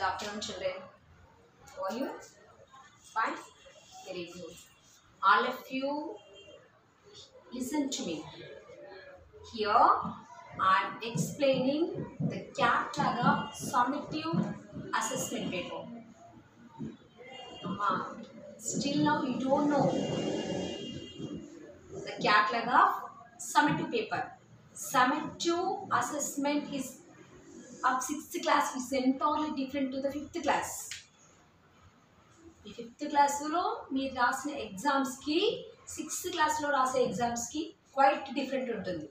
Good afternoon, children. How are you? Fine? Very good. All of you, listen to me. Here, I am explaining the Catlaga summative assessment paper. Still now you don't know the Catlaga summative paper. Summative assessment is of 6th class is entirely different to the 5th class. ఈ 5th క్లాస్లో మీరు రాసిన ఎగ్జామ్స్కి 6th క్లాస్లో రాసే ఎగ్జామ్స్కి quite different ఉంటుంది,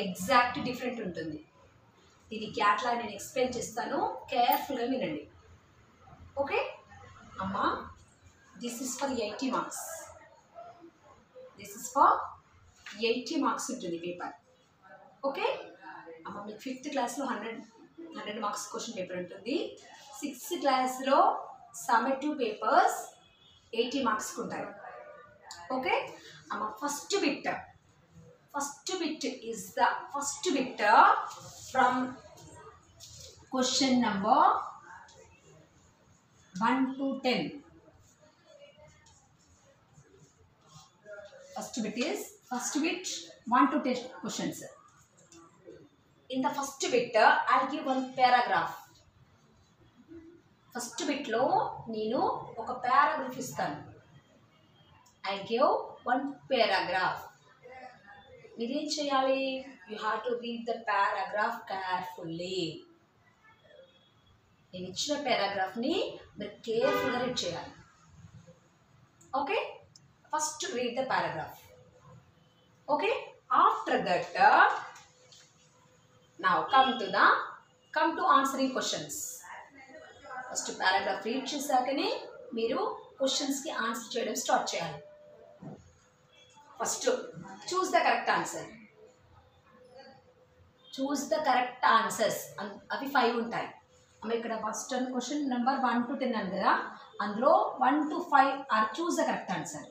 exact different ఉంటుంది. ఇది క్యాట్లా నేను ఎక్స్ప్లెయిన్ చేస్తాను, కేర్ఫుల్గా వినండి. ఓకే అమ్మా, this is for 80 marks. This is for 80 marks ఉంటుంది పేపర్. ఓకే అమ్మ, మీకు 5th క్లాస్లో 100 మార్క్స్ క్వశ్చన్ పేపర్ ఉంటుంది. 6th క్లాస్లో సమ్మేటివ్ పేపర్స్ 80 మార్క్స్కి ఉంటాయి. ఓకే అమ్మ, first bit is the first bit from question number 1 to 10. First bit 1 to 10 questions. In the first bit, I'll give one paragraph. First bit lo nenu oka paragraph istanu. I give one paragraph. Meer em cheyali? You have to read the paragraph carefully. నేను ఇచ్చిన paragraph ni మీరు కేర్ఫుల్గా read చేయాలి. Okay, first read the paragraph. Okay, after that now come to answering questions. First paragraph read చేశాకనే మీరు క్వశ్చన్స్కి answer చేయడం start చేయాలి. First choose the correct answer. Choose the correct answers అవి 5 ఉంటాయి. అమ్మ, ఇక్కడ ఫస్ట్ క్వశ్చన్ నెంబర్ 1 to 10 అని కదా, అందులో 1 to 5 are choose the correct answer.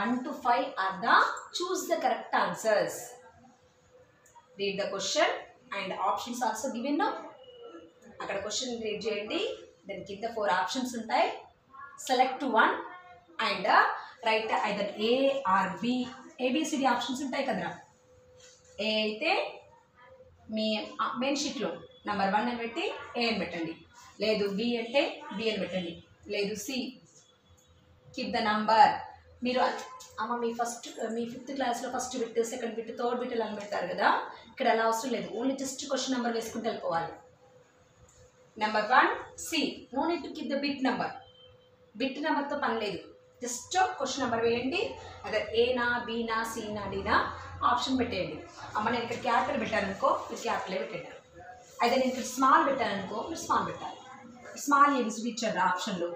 1 to 5 are the choose the correct answers. Read the question and options also given now. అక్కడ question read చేయండి, దాని కింద 4 ఆప్షన్స్ ఉంటాయి. Select 1 and write either A or B, ABCD options ఉంటాయి కదరా. ఏ అయితే మీ main షీట్లో number 1 అని పెట్టి ఏ అని పెట్టండి, లేదు బి అంటే బి అని పెట్టండి, లేదు సి. Keep the number. మీరు అమ్మ మీ 5th క్లాస్లో first bit, second bit, third bit అని పెడతారు కదా, ఇక్కడ అలా అవసరం లేదు. ఓన్లీ జస్ట్ క్వశ్చన్ నెంబర్ వేసుకుంటూ వెళ్ళిపోవాలి. Number 1 C, no need to keep the bit number. Bit నెంబర్తో పని లేదు, జస్ట్ క్వశ్చన్ నెంబర్ వేయండి. అదే ఏనా, బీనా, సీనా, డీనా ఆప్షన్ పెట్టేయండి. అమ్మ, నేను ఇక్కడ క్యాపిటల్ పెట్టాను అనుకో, మీరు క్యాపిటలే పెట్టండి. అయితే నేను ఇక్కడ స్మాల్ పెట్టాను అనుకో, మీరు స్మాల్ పెట్టాలి. స్మాల్ ఏబిసిడి ఇచ్చారు ఆప్షన్లు,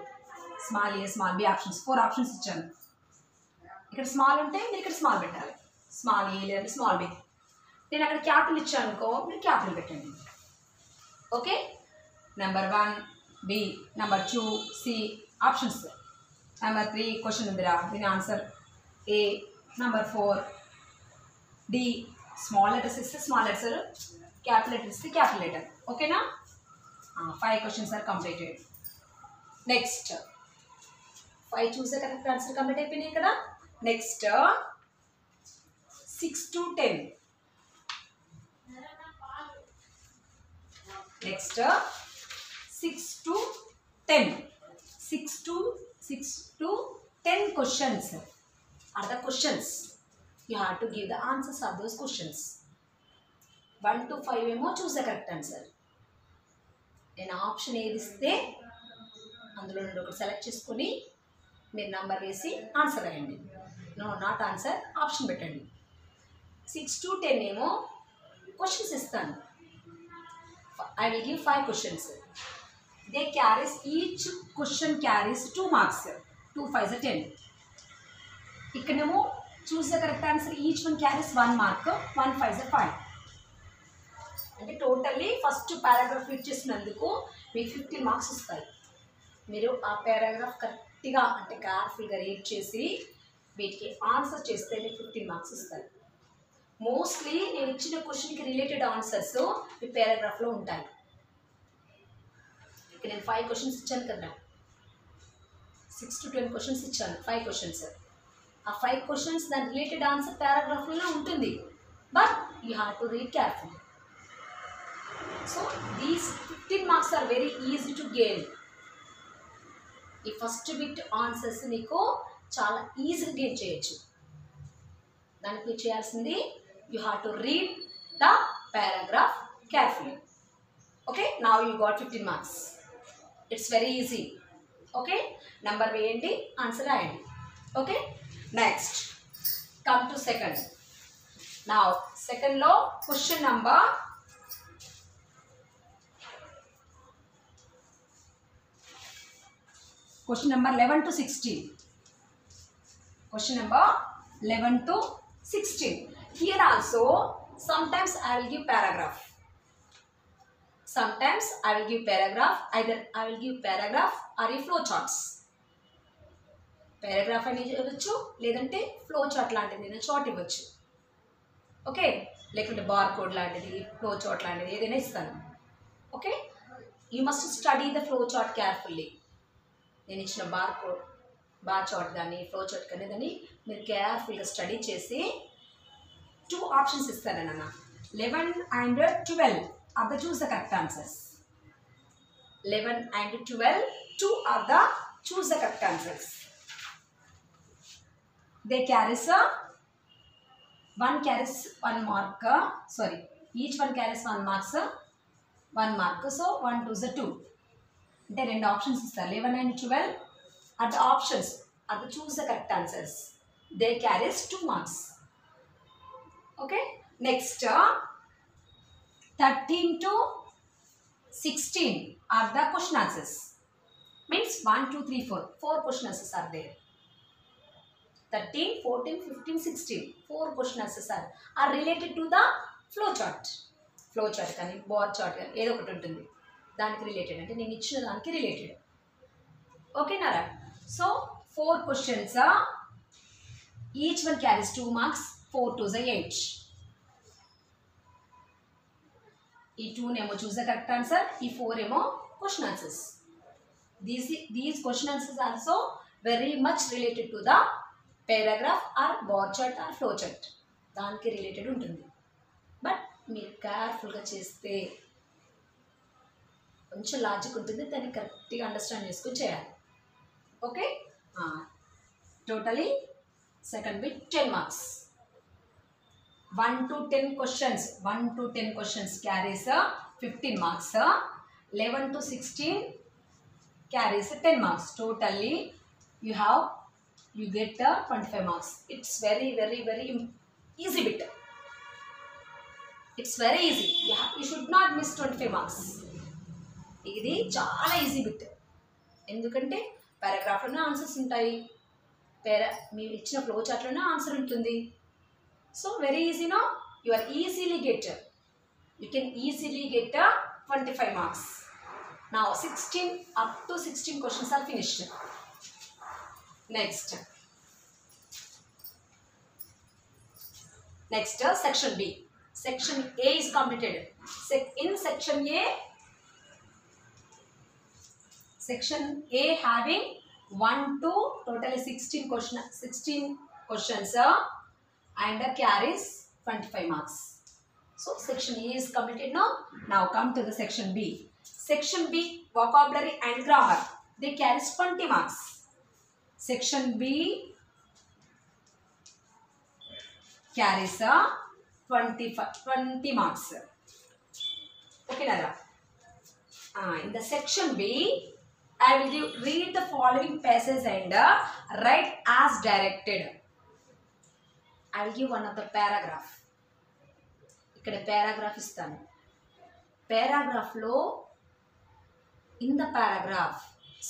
స్మాల్ ఏ, స్మాల్ బి ఆప్షన్స్ 4 ఆప్షన్స్ ఇచ్చాను. ఇక్కడ స్మాల్ ఉంటే మీరు ఇక్కడ స్మాల్ పెట్టాలి, స్మాల్ ఏ లేదా స్మాల్ బి. నేను అక్కడ క్యాపిటల్ ఇచ్చాను అనుకో, మీరు క్యాపిటల్ పెట్టండి. Okay, number 1 B, number 2 C options. Number 3 question ఉందిరా, దీని answer A. Number 4 D, small letters ఇస్తే స్మాల్ లెటర్స్, క్యాపిటల్ లెటర్ ఇస్తే క్యాపిటల్ లెటర్. ఓకేనా? 5 క్వశ్చన్స్ ఆర్ కంప్లీటెడ్. నెక్స్ట్ 5 చూసే కరెక్ట్ ఆన్సర్ కంప్లీట్ అయిపోయినాయి కదా. Next 6 to 10. Next 6 to 10. 6 to 10 questions are the questions. You have to give the answers of those questions. 1 to 5 ఏమో చూస్ the correct answer. నేను option ఏది ఇస్తే అందులో నుండి ఒకటి సెలెక్ట్ చేసుకొని మీరు నెంబర్ వేసి ఆన్సర్ రాయండి. నో నాట్ ఆన్సర్, ఆప్షన్ పెట్టండి. 6 to 10 ఏమో క్వశ్చన్స్ ఇస్తాను. I will give 5 questions. They carries, each question carries 2 marks. 2 5s are 10. ఇక్కడేమో చూస్ the correct answer, each one carries 1 mark, 1 5s are 5. అంటే టోటల్లీ ఫస్ట్ పారాగ్రాఫ్ రీడ్ చేసినందుకు మీకు 15 marks వస్తాయి. మీరు ఆ పారాగ్రాఫ్ కరెక్ట్గా అంటే కేర్ఫుల్గా రీడ్ చేసి వీటికి ఆన్సర్ చేస్తే మీకు 15 మార్క్స్ వస్తాయి. మోస్ట్లీ నేను ఇచ్చిన క్వశ్చన్కి రిలేటెడ్ ఆన్సర్స్ ఈ పారాగ్రాఫ్లో ఉంటాయి. ఇక్కడ నేను 5 క్వశ్చన్స్ ఇచ్చాను కదా, 6 to 10 క్వశ్చన్స్ ఇచ్చాను, 5 క్వశ్చన్స్. ఆ 5 క్వశ్చన్స్ దాని రిలేటెడ్ ఆన్సర్ పారాగ్రాఫ్లో ఉంటుంది, but you have to read carefully. So these 15 marks are very easy to gain. ఈ ఫస్ట్ బిట్ ఆన్సర్స్ నీకు చాలా ఈజీగా గెయిన్ చేయొచ్చు. దానికి మీరు చేయాల్సింది you have to read the paragraph carefully. Okay, now you got 15 marks. It's very easy. Okay, number వేయండి, answer రాయండి. Okay, next come to second. నౌ సెకండ్లో question number Question number 11 to 16. Question number 11 to 16. Here also, sometimes I will give paragraph. Sometimes I will give paragraph. Either I will give paragraph or a flow charts. Paragraph ani ivachu, ledante flow chart lantidi chart ivachu. Okay, lekante barcode lantidi, flow chart lantidi edaina istanu. Okay, you must study the flow chart carefully. నేను ఇచ్చిన bar chart కానీ flow chart కానీ దాన్ని మీరు కేర్ఫుల్గా study చేసి 2 options ఇస్తానన్న. 11 and 12 are the choose the correct answers. 11 and 12, 2 are the choose the correct answers. They carries one carries 1 mark. Sorry, each one carries 1 marks, 1 mark. So 1 2 is 2. అంటే 2 options ఇస్తారు. 11 and 12 are the options, are the choose the correct answers. They carries 2 marks. Okay, next 13 to 16 are the question answers. Means 1 2 3 4 question answers are there. 13 14 15 16 4 question answers are related to the flow chart. Flow chart కానీ bar chart కానీ ఏదో ఒకటి ఉంటుంది, దానికి related, అంటే నేను ఇచ్చిన దానికి రిలేటెడ్. ఓకేనారా? So 4 questions, each one carries 2 marks. 4 2s 8. ఈ 2 నేమో చూస్ ద కరెక్ట్ ఆన్సర్, ఈ 4 ఏమో question answers. These question answers also very much related to the paragraph or bar chart or flow chart, దానికి రిలేటెడ్ ఉంటుంది. బట్ మీరు కేర్ఫుల్గా చేస్తే కొంచెం లాజిక్ ఉంటుంది, దాన్ని కరెక్ట్గా అండర్స్టాండ్ చేసుకుని చేయాలి. Okay, totally second bit 10 marks. 1 to 10 questions, 1 to 10 questions carries 15 marks. 11 to 16 carries 10 marks. Totally you get 25 marks. It's very very very easy bit. It's very easy. You should not miss 25 marks. ఇది చాలా easy bit, ఎందుకంటే పారాగ్రాఫ్లోనే answers ఉంటాయి, మీరు ఇచ్చిన flow చార్ట్లోనే answer ఉంటుంది. So very ఈజీనో, you can easily get 25 marks. Now 16 up to 16 questions are finished. Next section B. Section A is completed. In section A having 1 to totally 16 questions and carries 25 marks. So section A is completed now. Now come to the section B. Section B, vocabulary and grammar, they carries 20 marks. Section B carries 20 marks. Okay, Nara. In the section B, I will read the following passage and write as directed. I will give one of the paragraph. ikkada paragraph istanu. Paragraph lo, in the paragraph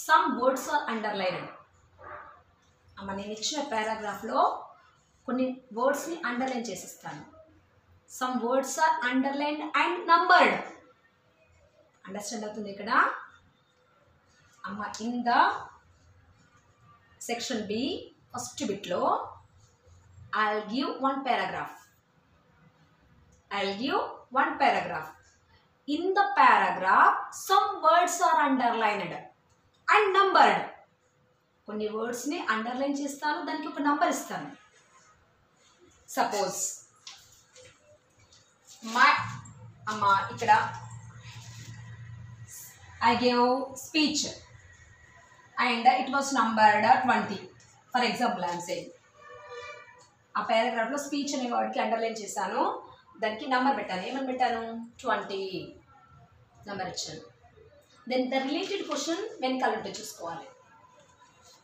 some words are underlined. amma nenu ichina paragraph lo konni words ni underline chesistanu. Some words are underlined and numbered. Understand avutundi ikkada? amma in the section B first bit lo I'll give one paragraph. in the paragraph some words are underlined and numbered. కొన్ని వర్డ్స్ని underline చేస్తాను, దానికి ఒక number ఇస్తాను. Suppose ఇక్కడ I gave speech and it was numbered 20. For example, I am saying ఆ పారాగ్రాఫ్లో speech అనే వర్డ్కి underline చేశాను, దానికి నెంబర్ పెట్టాను. ఏమని పెట్టాను? 20 నెంబర్ ఇచ్చాను. దెన్ ద రిలేటెడ్ క్వశ్చన్ వెనకాల ఉంటే చూసుకోవాలి.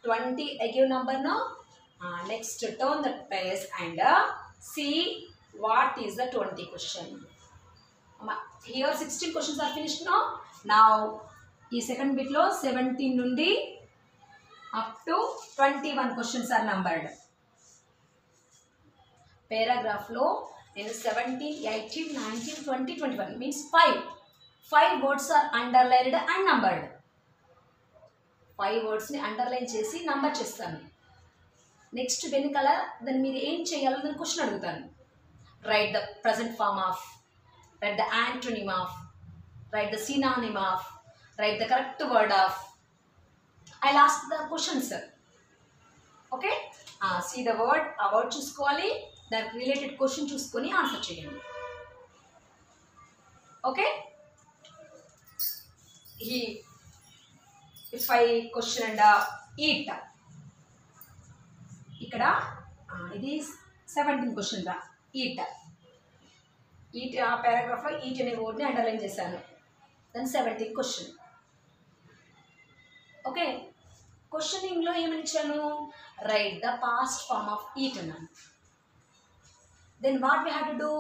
20 I gave number now. Next turn the page and see what is the 20 question. Here 16 questions are finished now. Now ఈ సెకండ్ బిట్లో 17 నుండి up to 21 questions are numbered. పారాగ్రాఫ్లో నేను 17, 18, 19, 20, 21 means 5 words are underlined and numbered. 5 wordsని underline చేసి number చేస్తాను. Next వెనుకల దాన్ని మీరు ఏం చేయాలో దాని క్వశ్చన్ అడుగుతాను. Write the present form of, write the antonym of, write the synonym of, write the correct word of. I last the questions. Okay, see the word, ఆ వర్డ్ చూసుకోవాలి, దానికి రిలేటెడ్ క్వశ్చన్ చూసుకొని ఆన్సర్ చేయండి. Okay, if I questioned eat, ఇక్కడ ఇది 17 question రా. Eat ఆ పారాగ్రాఫ్లో eat అనే వర్డ్ని అండర్లైన్ చేశాను. దాని 17 క్వశ్చన్. ఓకే, క్వశ్చనింగ్లో ఏమని ఇచ్చాను? Write the past form of eat అన్నాను. Then what we have to do?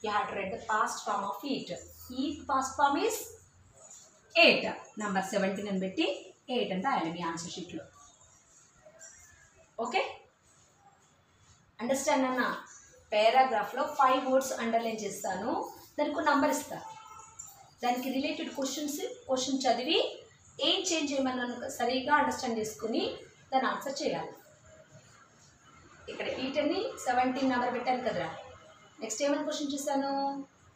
You have to write the past form of eat. Eat past form is 8. Number 17 అని పెట్టి 8 అంటే రాయాలి మీ ఆన్సర్ షీట్లో. ఓకే, అండర్స్టాండ్ అన్న? పారాగ్రాఫ్లో 5 వర్డ్స్ అండర్లైన్ చేస్తాను, దానికి ఒక నంబర్ ఇస్తాను, దానికి రిలేటెడ్ క్వశ్చన్ చదివి ఏం చేంజ్ చేయమన్నాను సరిగ్గా అండర్స్టాండ్ చేసుకుని దాన్ని ఆన్సర్ చేయాలి. ఇక్కడ ఈట్ అని 17 నెంబర్ పెట్టాను కదరా. నెక్స్ట్ ఏమని క్వశ్చన్ చేశాను?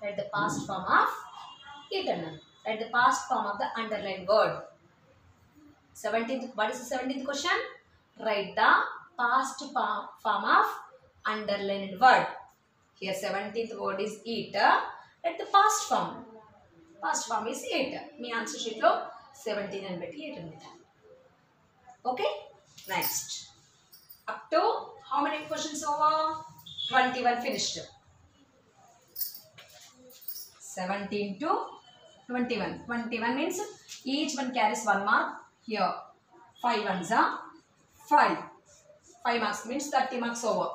Write the past form of eat అన్నాను. Write the past form of the underlined word. 17th, what is the 17th question? Write the past form of underlined word. Here 17th word is eat. Write the past form. Past form is 8. Me answer sheet lo 17 and 8 and okay, next. Up to how many questions over? 21 finished. 17 to 21. 21 means each one carries 1 mark. Here 5 ones are 5. 5 marks means 30 marks over.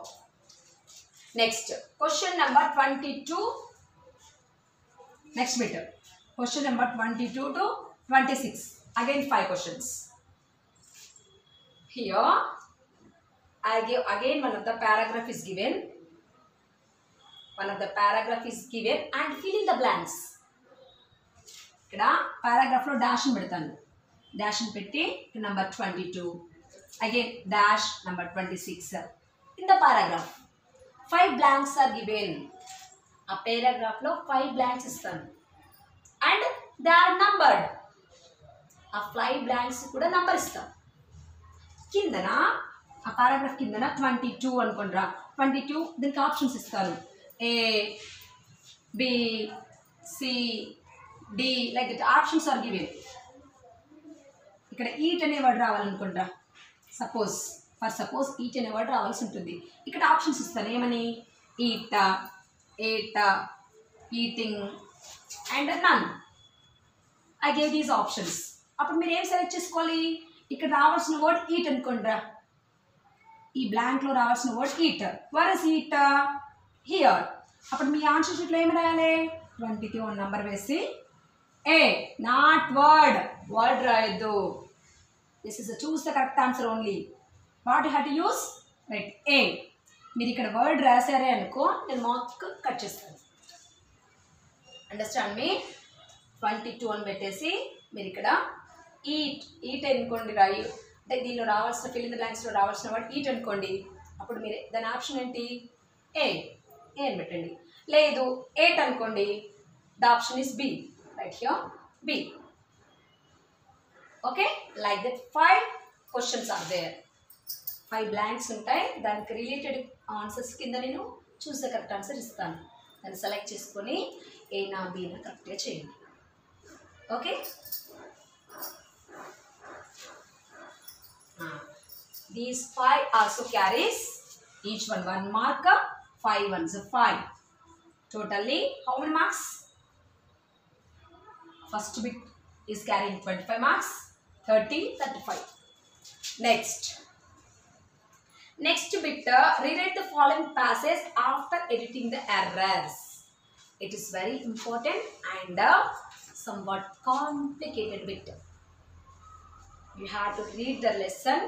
Next question number 22. Next bit. Question number 22 to 26. Again 5 questions. Here I give again one of the paragraph is given. One of the paragraph is given and fill in the blanks. ఇక్కడ పారాగ్రాఫ్లో డాష్ని పెడతాను. డాష్ని పెట్టి number 22, again dash number 26. In the paragraph 5 blanks are given. ఆ పారాగ్రాఫ్లో 5 blanks ఇస్తాను and they are numbered. ఆ 5 blanks కూడా number ఇస్తాను. కిందన ఆ పారాగ్రాఫ్ కిందన 22 అనుకోండిరా. 22 దీనికి ఆప్షన్స్ ఇస్తాను. A, B, C, D, like that options are given. ఇక్కడ ఈట్ అనే వర్డ్ రావాలనుకుంటా. సపోజ్ ఈట్ అనే వర్డ్ రావాల్సి ఉంటుంది. ఇక్కడ ఆప్షన్స్ ఇస్తాను. ఏమని? Eat, ate, eating and none. I gave these options. అప్పుడు మీరు ఏం సెలెక్ట్ చేసుకోవాలి? ఇక్కడ రావాల్సిన వర్డ్ ఈట్ అనుకోండిరా. ఈ బ్లాంక్లో రావాల్సిన word eat. Were is eat? Here. అప్పుడు మీ ఆన్సర్ షీట్లో ఏమి రాయాలి? 22 1 నెంబర్ వేసి A, not word. Word రాయొద్దు. This is choose the correct answer only. What you have to use? Right, A. మీరు ఇక్కడ వర్డ్ రాసారే అనుకో, నేను మార్క్ కట్ చేస్తాను. అండర్స్టాండ్ మీ? 22 అని పెట్టేసి మీరు ఇక్కడ ఈట్ అనుకోండి రాయి. అంటే దీనిలో రావాల్సిన ఫిల్ ఇన్ ద బ్లాంక్స్లో రావాల్సిన వర్డ్ ఈట్ అనుకోండి. అప్పుడు మీరు దాని ఆప్షన్ ఏంటి? ఏ అని పెట్టండి. లేదు 8 అనుకోండి. The option is B. Right here, B. Okay, like that 5 questions are there. 5 blanks ఉంటాయి. దానికి రిలేటెడ్ ఆన్సర్స్ కింద నేను చూస్ ద కరెక్ట్ ఆన్సర్ ఇస్తాను. దాన్ని సెలెక్ట్ చేసుకొని ఏనా బీనా కరెక్ట్గా చేయండి. Okay, these 5 also carries each one 1 mark. 5 ones 5. Totally how many marks? First bit is carrying 25 marks. 30, 35. Next bit, rewrite the following passage after editing the errors. It is very important and somewhat complicated bit. You have to read the lesson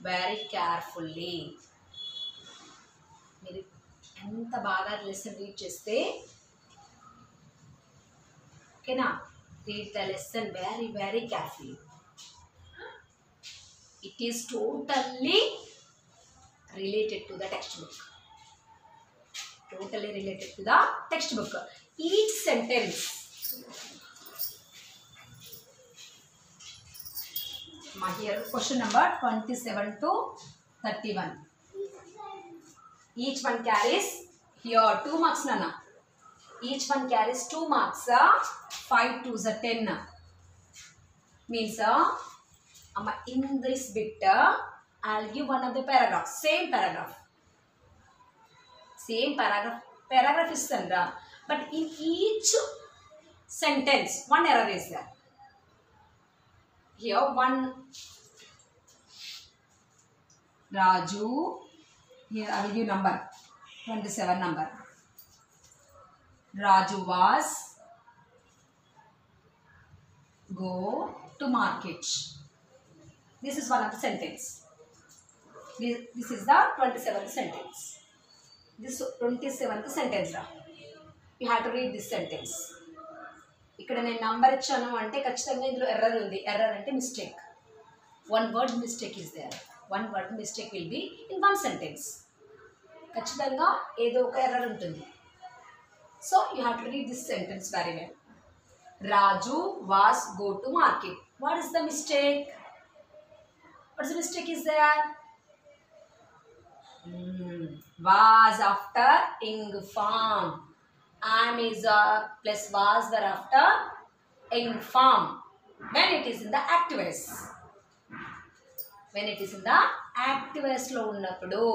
very carefully. మీరు ఎంత బాగా lesson read చేస్తే ఓకేనా, read the lesson very very carefully. It is totally related to the textbook. Totally related to the textbook. Each sentence, here question number 27 to 31. Each one carries here 2 marks nana. Each one carries 2 marks. 5 2s are 10. Means in this bit I'll give one of the paragraph. Same paragraph is sandra, but in each sentence one error is there. Here one Raju, here I will give number 27 number. Raju was go to market. This is one of the sentence. This is the 27th sentence. This 27th sentence ra. You have to read this sentence. ఇక్కడ నేను number ఇచ్చాను అంటే ఖచ్చితంగా ఇందులో error ఉంది. Error అంటే mistake. One word mistake is there. One word mistake will be in one sentence. ఖచ్చితంగా ఏదో ఒక ఎర్రర్ ఉంటుంది. So you have to read this sentence very well. Raju was go to market. What is the mistake? What is the mistake is there? Was after ing form. Am is plus was were after ing form. When it is in the active voice. When it is in the active voice lo unnappudu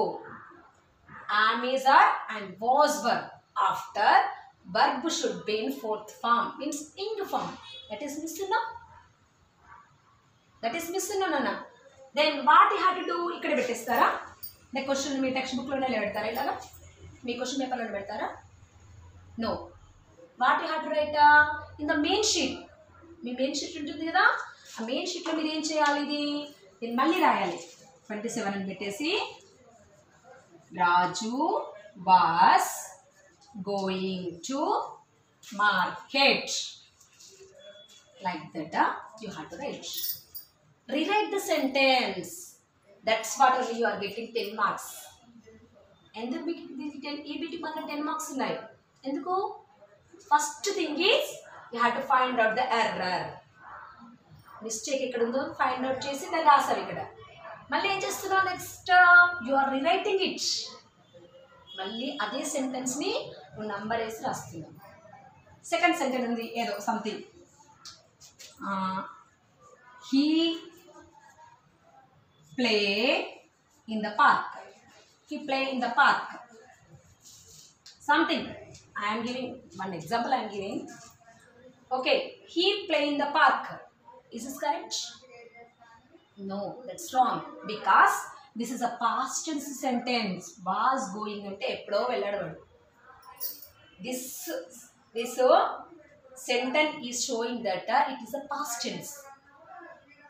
am is and was were after verb should be in fourth form, means ing form. That is missing now. That is missing no. Then what you have to do? ikkada pettestara. The question me text book లోనే పెడతారా? ఇలాగా మీ question paper లోనే పెడతారా? No. What you have to write in the main sheet. Me main sheet ఉంటుంది కదా, ఆ main షీట్లో మీరు ఏం చేయాలి? దీన్ని మళ్ళీ రాయాలి. 27 అని పెట్టేసి Raju was going to market. Like that you have to write. Rewrite the sentence. That's what only you are getting 10 marks. ఎందుకు ఈ బిట్ మన 10 మార్క్స్ ఉన్నాయి? ఎందుకు? First thing is you have to find out the error. Mistake ఎక్కడ ఉందో find out చేసి దాన్ని రాసారు. ఇక్కడ మళ్ళీ ఏం చేస్తున్నావు? Next you are rewriting it. మళ్ళీ అదే సెంటెన్స్ని నువ్వు నంబర్ వేసి రాస్తున్నావు. సెకండ్ సెంటెన్స్ ఉంది ఏదో something. He play in the park. He play in the park. Something. I am giving one example. I am giving. Okay. He play in the park. Is this correct? No, that's wrong. Because this is a past tense sentence. Was going ante eppudo velladu. This sentence is showing that it is a past tense.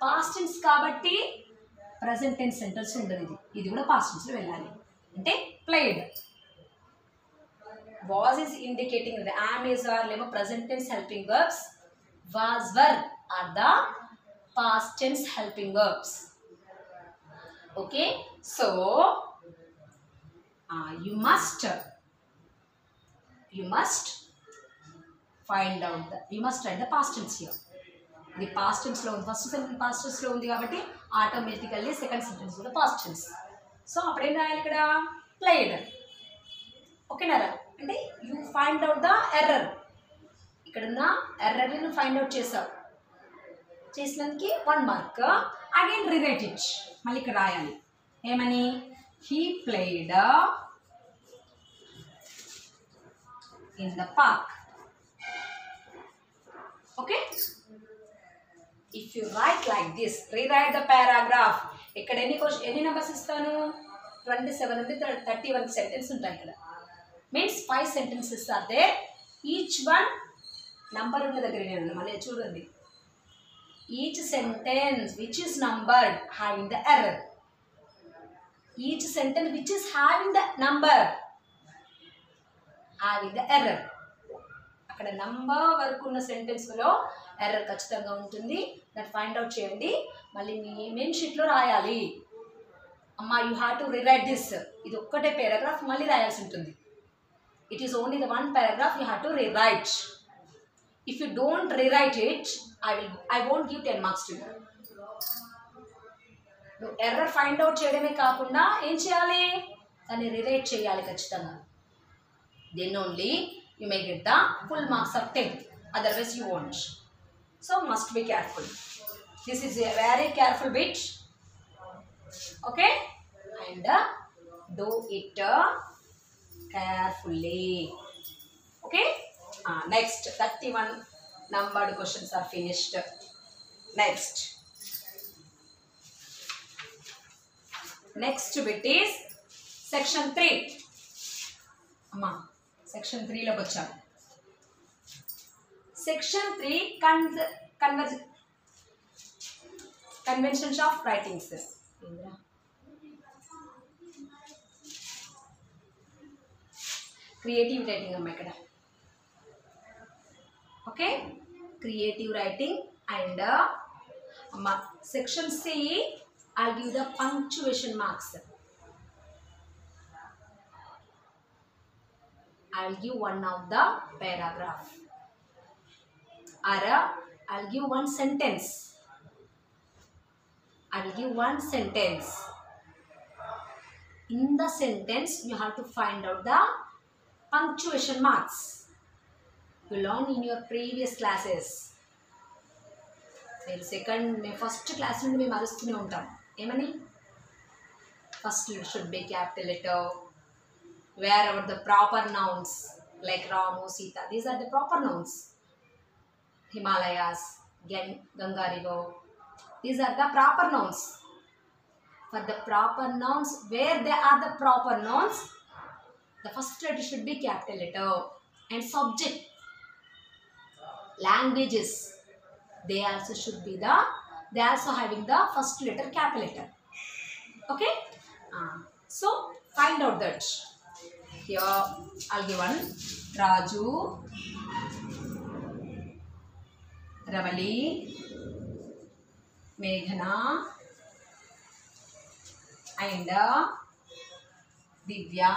Past tense kabatti present tense sentence undadu. Idi kuda past tense lo vellali. Ante played. Was is indicating the am is are lema present tense helping verbs. Was were are the past tense helping verbs. Okay, so you must find out the, you must write the past tense here. ఇది past tense లో ఉంది, first sentence past tense లో ఉంది కాబట్టి automatically second sentence కూడా past tense. So అప్పుడు ఏం రాయాలి ఇక్కడ, played. ఓకేనా, అంటే you find out the error. ఇక్కడున్న ఎర్రర్ని నువ్వు ఫైండ్ అవుట్ చేసావు, చేసినందుకు 1 మార్క్. అగైన్ రిరైట్ ఇట్, మళ్ళీ ఇక్కడ రాయాలి ఏమని, he played in the park. Okay, if you write like this, rewrite the paragraph. ఇక్కడ ఎన్ని నెంబర్స్ ఇస్తాను, 27 నుండి 31 సెంటెన్స్ ఉంటాయి ఇక్కడ. Means 5 sentences are there, each one number ఉన్న దగ్గర నేను మళ్ళీ చూడండి. Each sentence which is numbered having the error, each sentence which is having the number having the error. అక్కడ నంబర్ వరకు ఉన్న సెంటెన్స్లో ఎర్రర్ ఖచ్చితంగా ఉంటుంది, దాన్ని ఫైండ్ అవుట్ చేయండి. మళ్ళీ మీ మెయిన్ షీట్లో రాయాలి. అమ్మా you have to rewrite this, ఇది ఒక్కటే పారాగ్రాఫ్ మళ్ళీ రాయాల్సి ఉంటుంది. It is only the 1 paragraph you have to rewrite. If you don't rewrite it, I won't give 10 marks to you. నువ్వు ఎర్రర్ ఫైండ్ అవుట్ చేయడమే కాకుండా ఏం చేయాలి, దాన్ని రిరైట్ చేయాలి ఖచ్చితంగా. Then only you may get the full marks of 10. Otherwise you won't. So must be careful. This is a very careful bit. Okay, and do it carefully. Okay. Next 31 numbered questions are finished. Next bit is section 3. Amma, section 3 లోకి వచ్చాము. section 3 conventions of writings. creative writing అమ్మ ఇక్కడ. Okay, creative writing and section C I'll give the punctuation marks. I'll give one of the paragraph, or I'll give one sentence. I'll give one sentence. In the sentence you have to find out the punctuation marks. You learn in your previous classes. మేము first class నుండి మేము అరుస్తూనే ఉంటాం ఏమని, first should be capital letter. Wherever the proper nouns like Ramu, Sita, these are the proper nouns. Himalayas, Ganga River, these are the proper nouns. For the proper nouns, where they are the proper nouns, the first letter should be capital letter. And subject, languages, they also should be they also having the first letter capital letter. Okay, so find out that. Here I'll give one. Raju, Ravali, Meghana and Divya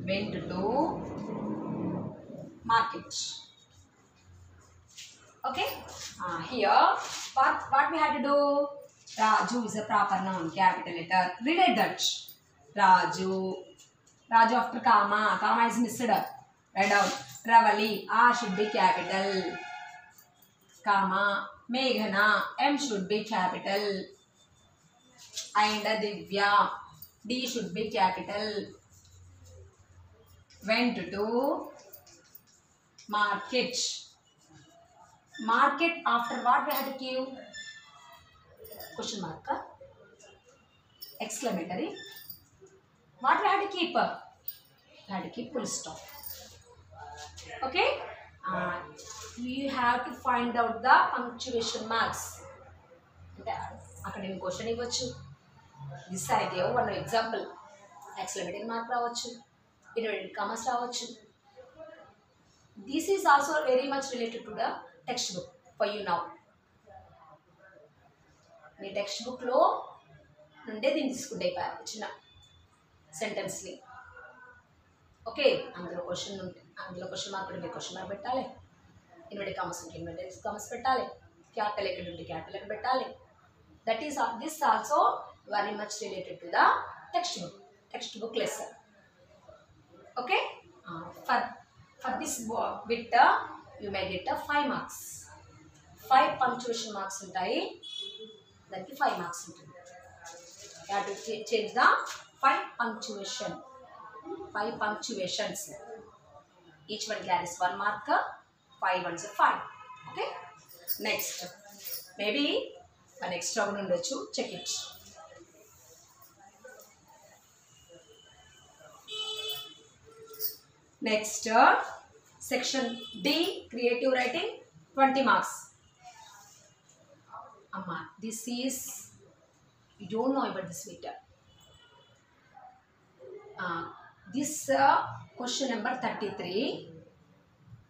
went to market. Okay, here what we had to do, Raju is a proper noun, capital letter. Read that. Raju after comma is missed. Write down. Ravali, R should be capital, comma. Meghana, M should be capital, and Divya, D should be capital. Went to market. Market, after what we had to give? Question mark, exclamatory. What we had to keep? We had to keep full stop. Okay, you have to find out the punctuation marks. Academic question ఇవ్వచ్చు, this idea one example, exclamatory mark రావచ్చు, inverted commas రావచ్చు. This is also very much related to the textbook for you now. Me text బుక్లో నుండే దీన్ని తీసుకుంటే చిన్న సెంటెన్స్ని. Okay, అందులో question ఉంటే అందులో క్వశ్చన్ మార్క్ ఉంటే క్వశ్చన్ మార్క్ పెట్టాలి, ఇన్వర్టెడ్ కామర్స్ ఉంటే ఇన్వర్టెడ్ కామర్స్ పెట్టాలి, క్యాపిటల్ ఎక్కడ ఉంటే క్యాపిటల్ ఎక్కడ పెట్టాలి. That is this also very much related to the text book lesson. Okay, for this bit you may get 5 marks. 5 punctuation marks ఉంటాయి, దానికి 5 మార్క్స్ ఉంటుంది. You have to change the 5 punctuations. Each one carries 1 mark. 5 ones are 5. Okay. Next, maybe an extra one undochu. Check it. Next, section D, creative writing, 20 marks. Amma, this is, you don't know about this bit. This question number 33.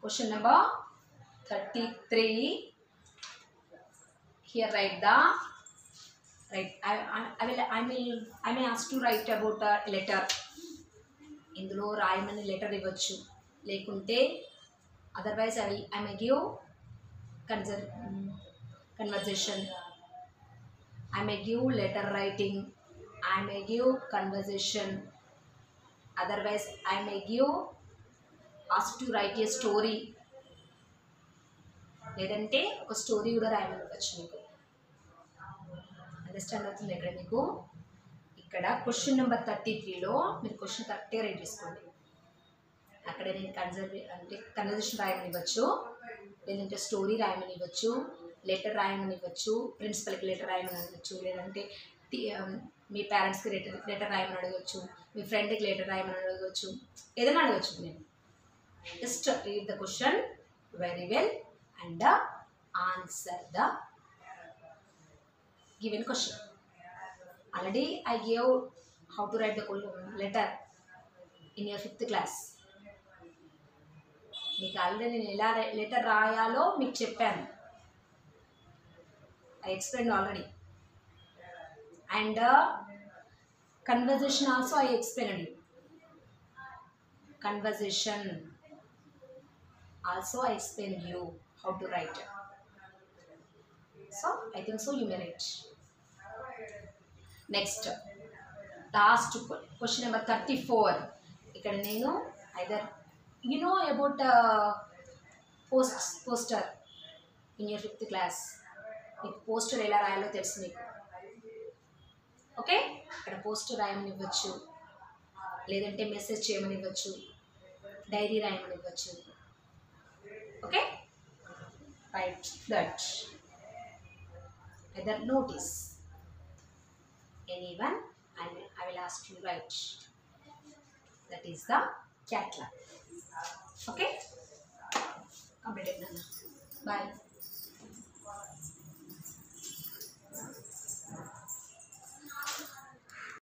Question number 33. Here write the I may ask to write about a letter. ఇందులో రాయమని letter ఇవ్వచ్చు, లేకుంటే otherwise I may give conversation, I may give letter writing, I may give conversation, otherwise I may give ask to write a story, లేదంటే ఒక story కూడా రాయమని ఇవ్వచ్చు మీకు. అండర్స్టాండ్ అవుతుంది ఇక్కడ మీకు. ఇక్కడ క్వశ్చన్ నెంబర్ 33లో మీరు క్వశ్చన్ కరెక్ట్గా రైట్ చేసుకోండి. అక్కడ నేను కన్వర్జేషన్ రాయమని ఇవ్వచ్చు, లేదంటే స్టోరీ రాయమని ఇవ్వచ్చు, లెటర్ రాయమని ఇవ్వచ్చు, ప్రిన్సిపల్కి లెటర్ రాయమని అడగచ్చు, లేదంటే మీ పేరెంట్స్కి లెటర్ రాయమని అడగచ్చు, మీ ఫ్రెండ్కి లెటర్ రాయమని అడగచ్చు, ఏదైనా అడగచ్చు. నేను just read the question very well and answer the given question. Already I gave how to write the letter in your 5th class. మీకు ఆల్రెడీ నేను ఎలా లెటర్ రాయాలో మీకు చెప్పాను. I explained already. And conversation also I explained you. Conversation also I explained you how to write. So I think so you may write. Next, last question number 34. ఇక్కడ నేను either you know about poster in your 5th class. మీకు poster ఎలా రాయాలో తెలుసు మీకు. Okay, ఇక్కడ poster రాయమని ఇవ్వచ్చు, లేదంటే మెసేజ్ చేయమని ఇవ్వచ్చు, డైరీ రాయమని ఇవ్వచ్చు. Okay, right that either notice anyone and I will ask you write. That is the catalog. Okay, completed. Bye.